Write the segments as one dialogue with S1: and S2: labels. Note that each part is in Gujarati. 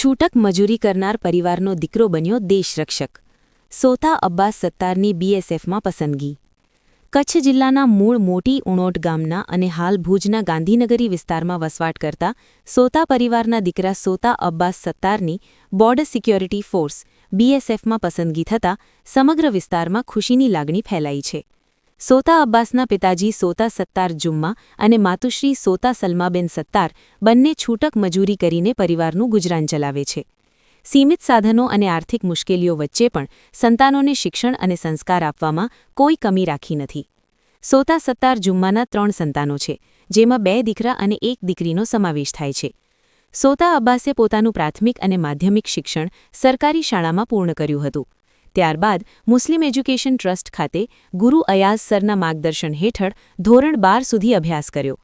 S1: છૂટક મજૂરી કરનાર પરિવારનો દીકરો બન્યો દેશરક્ષક. સોતા અબ્બાસ સત્તારની બીએસએફમાં પસંદગી. કચ્છ જિલ્લાના મૂળ મોટી ઉણોટ ગામના અને હાલ ભુજના ગાંધીનગરી વિસ્તારમાં વસવાટ કરતા સોતા પરિવારના દીકરા સોતા અબ્બાસ સત્તારની બોર્ડર સિક્યોરિટી ફોર્સ બીએસએફમાં પસંદગી થતાં સમગ્ર વિસ્તારમાં ખુશીની લાગણી ફેલાઈ છે. સોતા અબ્બાસના પિતાજી સોતા સત્તાર જુમ્મા અને માતુશ્રી સોતા સલમાબેન સત્તાર બંને છૂટક મજૂરી કરીને પરિવારનું ગુજરાન ચલાવે છે. સીમિત સાધનો અને આર્થિક મુશ્કેલીઓ વચ્ચે પણ સંતાનોને શિક્ષણ અને સંસ્કાર આપવામાં કોઈ કમી રાખી નથી. સોતા સત્તાર જુમ્માના 3 સંતાનો છે, જેમાં 2 દીકરા અને 1 દીકરીનો સમાવેશ થાય છે. સોતા અબ્બાસે પોતાનું પ્રાથમિક અને માધ્યમિક શિક્ષણ સરકારી શાળામાં પૂર્ણ કર્યું હતું. ત્યારબાદ મુસ્લિમ એજ્યુકેશન ટ્રસ્ટ ખાતે ગુરુ અયાઝ સરના માર્ગદર્શન હેઠળ ધોરણ 12 સુધી અભ્યાસ કર્યો.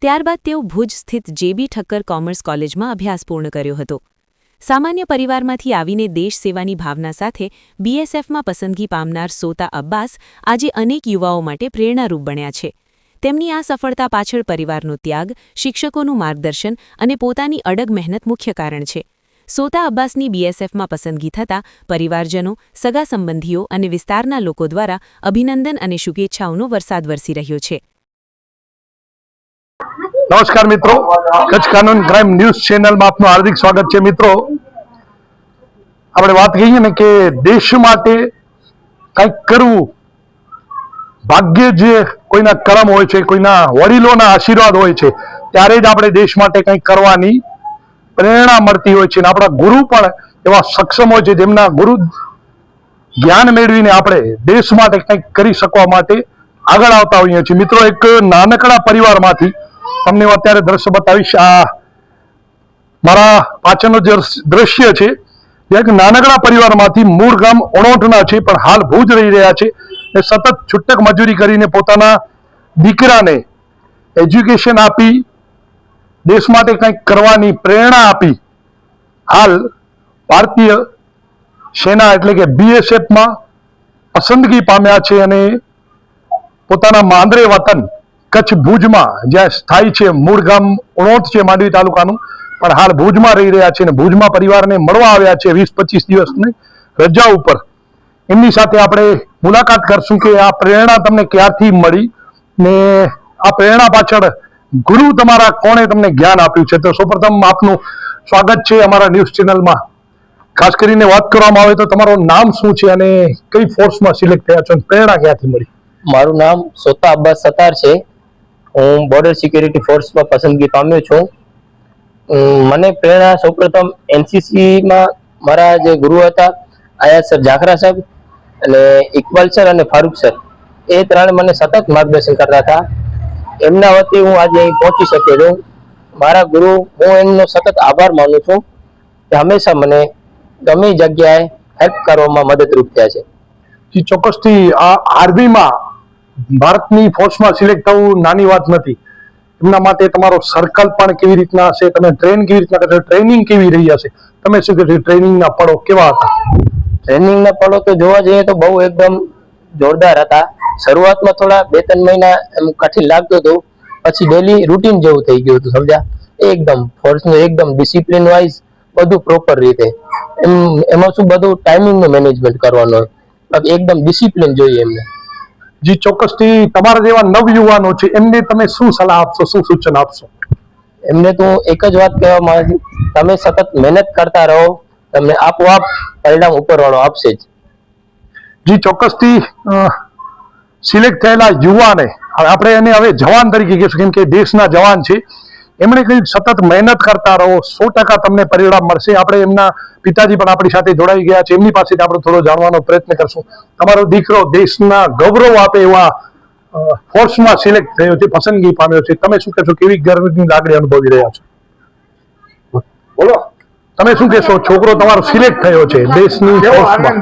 S1: ત્યારબાદ તેઓ ભુજ સ્થિત જેબી ઠક્કર કોમર્સ કોલેજમાં અભ્યાસ પૂર્ણ કર્યો હતો. સામાન્ય પરિવારમાંથી આવીને દેશ સેવાની ભાવના સાથે બીએસએફમાં પસંદગી પામનાર સોતા અબ્બાસ આજે અનેક યુવાઓ માટે પ્રેરણારૂપ બન્યા છે. તેમની આ સફળતા પાછળ પરિવારનો ત્યાગ, શિક્ષકોનું માર્ગદર્શન અને પોતાની અડગ મહેનત મુખ્ય કારણ છે. સોતા અબ્બાસની બીએસએફમાં પસંદગી થતાં પરિવારજનો, સગા સંબંધીઓ અને વિસ્તારના લોકો દ્વારા અભિનંદન અને શુભેચ્છાઓનો વરસાદ વરસી રહ્યો છે.
S2: નમસ્કાર મિત્રો, કચ્છ કાનૂન ક્રાઇમ ન્યૂઝ ચેનલમાં આપનું હાર્દિક સ્વાગત છે. મિત્રો, આપણે વાત કહીએ ને કે દેશ માટે કંઈક કરવું, ભાગ્ય જે કોઈના કરમ હોય છે, કોઈના વડીલોના આશીર્વાદ હોય છે, ત્યારે જ આપણે દેશ માટે કંઈક કરવાની પ્રેરણા મળતી હોય છે. અને આપણા ગુરુ પણ એવા સક્ષમ હોય છે, જેમના ગુરુ જ્ઞાન મેળવીને આપણે દેશ માટે કંઈક કરી શકવા માટે આગળ આવતા હોઈએ છીએ. મિત્રો, એક નાનકડા પરિવારમાંથી તમને અત્યારે દ્રશ્ય બતાવીશ. આ મારા પાછળનું જે દ્રશ્ય છે, એક નાનકડા પરિવારમાંથી મૂળ ગામ ઉણોટના છે, પણ હાલ ભુજ રહી રહ્યા છે. એ સતત છૂટક મજૂરી કરીને પોતાના દીકરાને એજ્યુકેશન આપી, દેશ માટે કંઈક કરવાની પ્રેરણા આપી હાલ ભારતીય સેના એટલે કે બીએસએફમાં પસંદગી પામ્યા છે. અને પોતાના માંદરે વતન કચ્છ ભુજમાં જ્યાં સ્થાયી છે, મૂળ ગામ ઉણોટ છે માંડવી તાલુકાનું, પણ હાલ ભુજમાં રહી રહ્યા છે. અને ભુજમાં પરિવારને મળવા આવ્યા છે 20-25 દિવસની રજા ઉપર. એમની સાથે આપણે મુલાકાત કરશું કે આ પ્રેરણા તમને ક્યારથી મળી ને આ પ્રેરણા પાછળ ગુરુ તમારા કોણે તમને જ્ઞાન આપ્યું છે. તો સૌપ્રથમ આપનું સ્વાગત છે અમારા ન્યૂઝ ચેનલમાં. ખાસ કરીને વાત કરવામાં આવે તો તમારું નામ શું છે અને કઈ ફોર્સમાં સિલેક્ટ થયા છો, પ્રેરણા ક્યાંથી મળી?
S3: મારું નામ સોતા અબ્બાસ સત્તાર છે. હું બોર્ડર સિક્યોરિટી ફોર્સમાં પસંદગી પામ્યો છું. મને પ્રેરણા સૌપ્રથમ એનસીસીમાં મારા જે ગુરુ હતા આયાઝ સર જાખરા સાહેબ અને ઇકબાલ સર અને ફારૂક સર, એ 3 મને સતત માર્ગદર્શન કરતા હતા. એમના વતી હું આજે અહીં પહોંચી શક્યો છું. મારા ગુરુ, હું એમનો સતત આભાર માનું છું કે હંમેશા મને ગમે જગ્યાએ હેલ્પ કરવામાં મદદરૂપ થયા છે.
S2: ચોક્કસથી આ આર્મીમાં ભારતની ફોર્સમાં સિલેક્ટ થવું નાની વાત નથી. એમના માટે તમારો સર્કલ પણ કેવી રીતના હશે, તમે ટ્રેન કેવી રીતના કરશો, ટ્રેનિંગ કેવી રહી હશે, તમે શું કહેશો? ટ્રેનિંગના પળો કેવા હતા?
S3: ટ્રેનિંગના પળો તો જોવા જઈએ તો બહુ એકદમ જોરદાર હતા. શરૂઆતમાં થોડા 2-3 મહિના એમ કઠિન લાગતું હતું, પછી ડેલી રૂટીન જેવું થઈ ગયું હતું. સમજ્યા? એકદમ ફોર્સનું એકદમ ડિસિપ્લિન વાઇઝ બધું પ્રોપર રીતે. એમાં શું બધું ટાઈમિંગનું મેનેજમેન્ટ કરવાનું હોય, બાકી એકદમ ડિસિપ્લિન જોઈએ એમને.
S2: જી ચોક્કસથી. તમારા જેવા નવયુવાનો છે, એમને તમે શું સલાહ આપશો, શું સૂચન આપશો?
S3: એમને તો એક જ વાત કહેવા માંગુ છું, તમે સતત મહેનત કરતા રહો, તમને આપોઆપ પરિણામ ઉપરવાળો આપશે જ.
S2: જી ચોક્કસથી. સિલેક્ટ થયેલા યુવાને આપણે એને હવે જવાન તરીકે કહીશું, કેમ કે દેશના જવાન છે. એમણે કહ્યું સતત મહેનત કરતા રહો, 100% તમને પરિણામ મળશે. આપણે એમના પિતાજી પણ આપણી સાથે જોડાઈ ગયા છે, એમની પાસેથી આપણે થોડો જાણવાનો પ્રયત્ન કરશું. તમારો દીકરો દેશના ગૌરવ આપે એવા ફોર્સમાં સિલેક્ટ થયો છે, પસંદગી પામ્યો છે. તમે શું કહેશો, કેવી ગર્વની લાગણી અનુભવી રહ્યા છો? બોલો, તમે શું કહેશો? છોકરો તમારો સિલેક્ટ થયો છે દેશની ફોર્સમાં.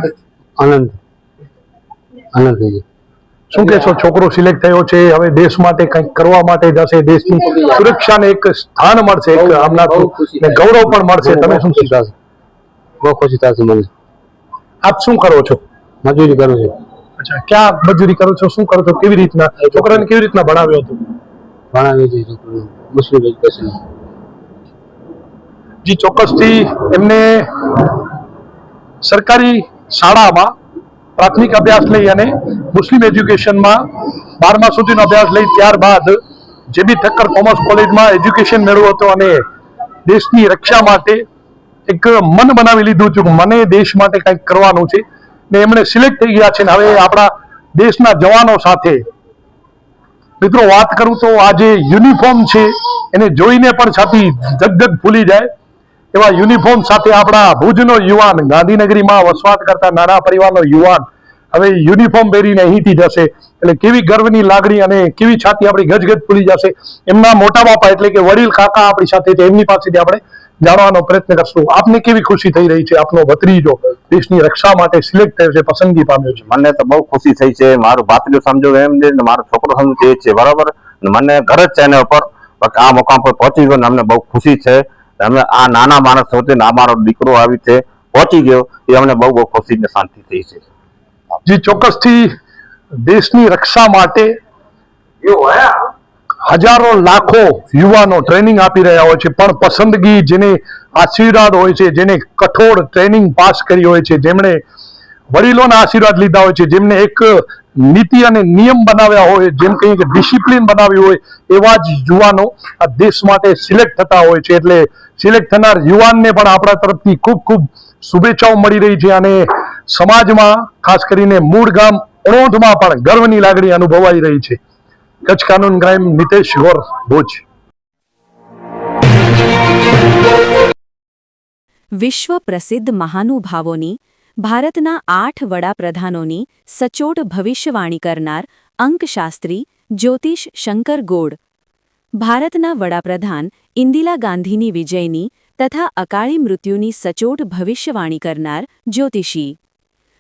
S3: આનંદ થઈ ગયો.
S2: શું કહેશો? છોકરો સિલેક્ટ થયો છે, હવે દેશ માટે કંઈક કરવા માટે જશે, દેશની સુરક્ષાને એક સ્થાન મળશે, એક આમનાથી ગૌરવ પણ મળશે. તમે શું શીખાશો?
S3: બહુ ખુશી થશે મને.
S2: આપ શું કરો છો?
S3: મજૂરી કરું છું.
S2: અચ્છા, ક્યાં મજૂરી કરો છો, શું કરો છો, કેવી રીતના છોકરાને કેવી રીતના ભણાવ્યો હતો?
S3: ભણાવી છે છોકરાને મુસ્લિમ એજ્યુકેશન.
S2: જે ચોક્કસથી એમને સરકારી શાળામાં પ્રાથમિક અભ્યાસ લઈ અને મુસ્લિમ એજ્યુકેશનમાં 12મા સુધીનો અભ્યાસ લઈ ત્યારબાદ જેબી ઠક્કર કોમર્સ કોલેજમાં એજ્યુકેશન મેળવ્યું હતું અને દેશની રક્ષા માટે એક મન બનાવી લીધું હતું કે મને દેશ માટે કંઈક કરવાનું છે ને એમણે સિલેક્ટ થઈ ગયા છે ને હવે આપણા દેશના જવાનો સાથે મિત્રો વાત કરું તો આ જે યુનિફોર્મ છે એને જોઈને પણ છાતી ધગધગ ફૂલી જાય એવા યુનિફોર્મ સાથે આપણા ભુજનો યુવાન, ગાંધીનગરીમાં વસવાટ કરતા નાના પરિવારનો યુવાન હવે યુનિફોર્મ પહેરીને અહીંથી જશે એટલે કેવી ગર્વની લાગણી અને કેવી છાતી આપણી ગજગજ ફૂલી જશે. એમના મોટા બાપા એટલે કે વડીલ કાકા આપણી સાથે છે, એમની પાસેથી આપણે જાણવાનો પ્રયત્ન કરશું. આપને કેવી ખુશી થઈ રહી છે? આપનો ભત્રીજો દેશની રક્ષા માટે સિલેક્ટ થયો છે, પસંદગી પામ્યો છે?
S4: મને તો બહુ ખુશી થઈ છે. મારું ભાતરીઓ સમજો એમ છે ને મારો છોકરો સમજો એ છે, બરાબર. મને ઘર જ છે એના ઉપર આ મુકામ પર પહોંચી ગયો ને અમને બહુ ખુશી છે. અમે આ નાના માણસ હોતે ને આ મારો દીકરો આવી છે પહોંચી ગયો એ અમને બહુ બહુ ખુશી ને શાંતિ થઈ છે.
S2: જે ચોક્કસથી દેશની રક્ષા માટે હજારો લાખો યુવાનો ટ્રેનિંગ આપી રહ્યા હોય છે, પણ પસંદગી જેને આશીર્વાદ હોય છે, જેને કઠોર ટ્રેનિંગ પાસ કરી હોય છે, જેમણે વડીલોના આશીર્વાદ લીધા હોય છે, જેમને એક નીતિ અને નિયમ બનાવ્યા હોય, જેમ કહીએ કે ડિસિપ્લિન બનાવી હોય, એવા જ યુવાનો આ દેશ માટે સિલેક્ટ થતા હોય છે. એટલે સિલેક્ટ થનાર યુવાનને પણ આપણા તરફથી ખૂબ ખૂબ શુભેચ્છાઓ મળી રહી છે અને સમાજમાં ખાસ કરીને મૂળ ગામ ઉણોદમાં પણ ગર્વની લાગણી અનુભવાઈ રહી છે. કચ્છ કાનૂન ક્રાઇમ, નિતેશ ગોર, ભુજ.
S1: વિશ્વ પ્રસિદ્ધ મહાનુભાવોની, ભારતના 8 વડાપ્રધાનોની સચોટ ભવિષ્યવાણી કરનાર અંકશાસ્ત્રી જ્યોતિષ શંકર ગોડ. ભારતના વડાપ્રધાન ઇન્દિરા ગાંધીની વિજયની તથા અકાળી મૃત્યુની સચોટ ભવિષ્યવાણી કરનાર જ્યોતિષી.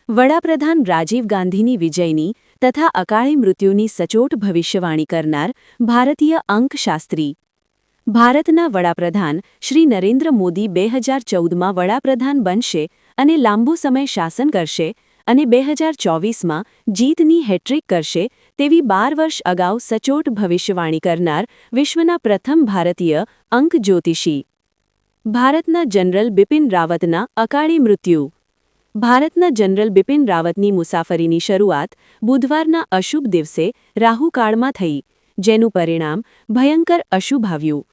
S1: વડાપ્રધાન રાજીવ ગાંધીની વિજયની તથા અકાળી મૃત્યુની સચોટ ભવિષ્યવાણી કરનાર ભારતીય અંકશાસ્ત્રી. ભારતના વડાપ્રધાન શ્રી નરેન્દ્ર મોદી 2014માં વડાપ્રધાન બનશે અને લાંબુ સમય શાસન કરશે અને 2024માં જીતની હેટ્રિક કરશે તેવી 12 વર્ષ અગાઉ સચોટ ભવિષ્યવાણી કરનાર વિશ્વના પ્રથમ ભારતીય અંક જ્યોતિષી. ભારતના જનરલ બિપિન રાવતના અકાળી મૃત્યુ. ભારતના જનરલ બિપિન રાવતની મુસાફરીની શરૂઆત બુધવારના અશુભ દિવસે રાહુકાળમાં થઈ, જેનું પરિણામ ભયંકર અશુભ આવ્યું.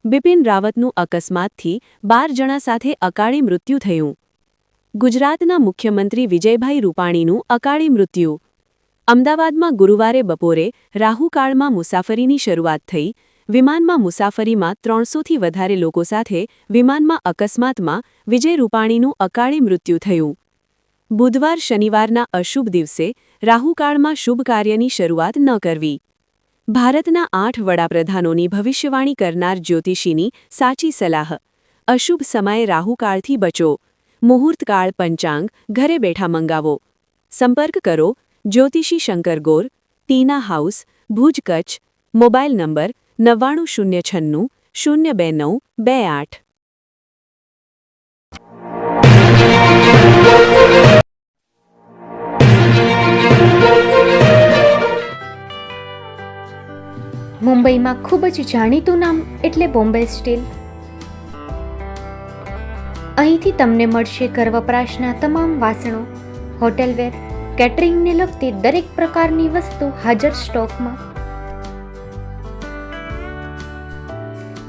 S1: બિપિન રાવતનું અકસ્માતથી 12 જણા સાથે અકાળી મૃત્યુ થયું. ગુજરાતના મુખ્યમંત્રી વિજયભાઈ રૂપાણીનું અકાળી મૃત્યુ. અમદાવાદમાં ગુરુવારે બપોરે રાહુકાળમાં મુસાફરીની શરૂઆત થઈ. વિમાનમાં મુસાફરીમાં 300થી વધારે લોકો સાથે વિમાનમાં અકસ્માતમાં વિજય રૂપાણીનું અકાળી મૃત્યુ થયું. બુધવાર શનિવારના અશુભ દિવસે રાહુકાળમાં શુભ કાર્યની શરૂઆત ન કરવી. ભારતના 8 વડાપ્રધાનોની ભવિષ્યવાણી કરનાર જ્યોતિષીની સાચી સલાહ. અશુભ સમયે રાહુકાળથી બચો. મુહૂર્તકાળ પંચાંગ ઘરે બેઠા મંગાવો. સંપર્ક કરો જ્યોતિષી Shankar Gor, Tina house, Bhuj, Kutch. Mobile number 9906 02928.
S5: મુંબઈમાં ખૂબ જ જાણીતું નામ એટલે બોમ્બે સ્ટીલ. અહીંથી તમને મળશે ઘર વપરાશના તમામ વાસણો, હોટેલવેર, કેટરિંગને લગતી દરેક પ્રકારની વસ્તુ હાજર સ્ટોકમાં.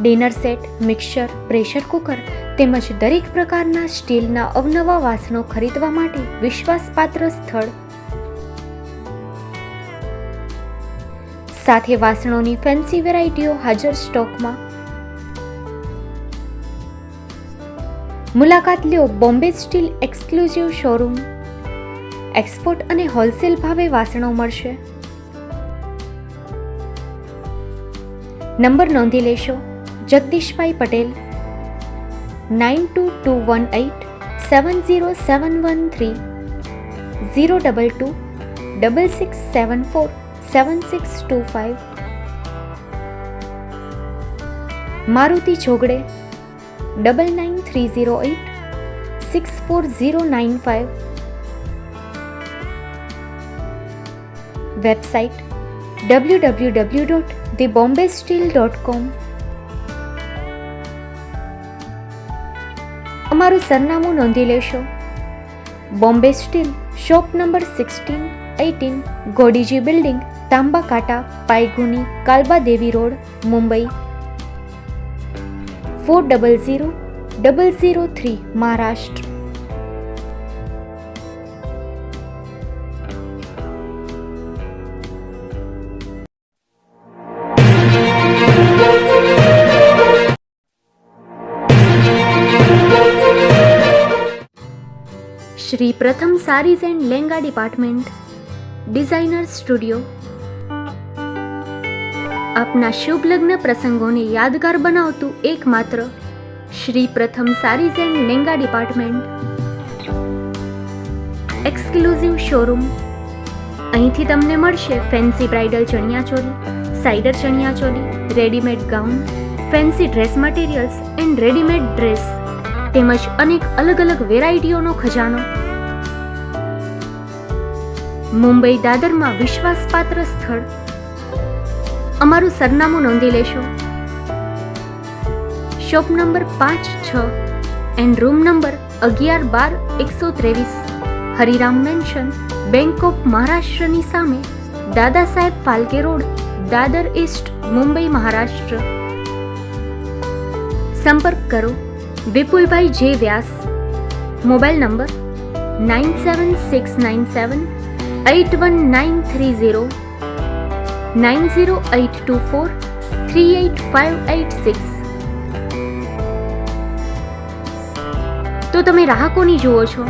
S5: Dinner set, mixer, pressure cooker તેમજ દરેક પ્રકારના સ્ટીલના અવનવા વાસણો ખરીદવા માટે વિશ્વાસપાત્ર સ્થળ. સાથે વાસણોની ફેન્સી વેરાયટીઓ હાજર સ્ટોકમાં. મુલાકાત લ્યો Bombay steel exclusive showroom. Export અને હોલસેલ ભાવે વાસણો મળશે. નંબર નોંધી લેશો. જગદીશભાઈ પટેલ 9221870713 022 6674 7625. મારુતિ જોગડે 9930864095. Website www.thebombasteel.com. અમારું સરનામું નોંધી લેશો. Bombay steel, shop number 16-18, Godiji building, Tamba Kanta, Paydhuni, Kalba Devi road, Mumbai 400003, Maharashtra. Shri Pratham saris and langa department, designer studio. આપના શુભ લગ્ન પ્રસંગોને યાદગાર બનાવતું એકમાત્ર Shri Pratham saris and langa department. Exclusive showroom. અહીંથી તમને મળશે fancy bridal chaniya choli, cider chaniya choli, readymade gown, fancy dress materials and readymade dress તેમજ અનેક અલગ અલગ વેરાયટીઓનો ખજાનો. મુંબઈ દાદરમાં વિશ્વાસપાત્ર સ્થળ. અમારું સરનામું નોંધી લેશો. Shop number 5-6 and room number 11-12-123, Hariram mansion, bank of મહારાષ્ટ્રની સામે, દાદા સાહેબ ફાલ્કે રોડ, દાદર ઈસ્ટ, મુંબઈ, મહારાષ્ટ્ર. સંપર્ક કરો વિપુલભાઈ જે વ્યાસ. Mobile number 9769781930, 9082438586. તો તમે રાહ કોની જુઓ છો?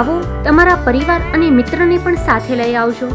S5: આવો, તમારા પરિવાર અને મિત્રને પણ સાથે લઈ આવજો.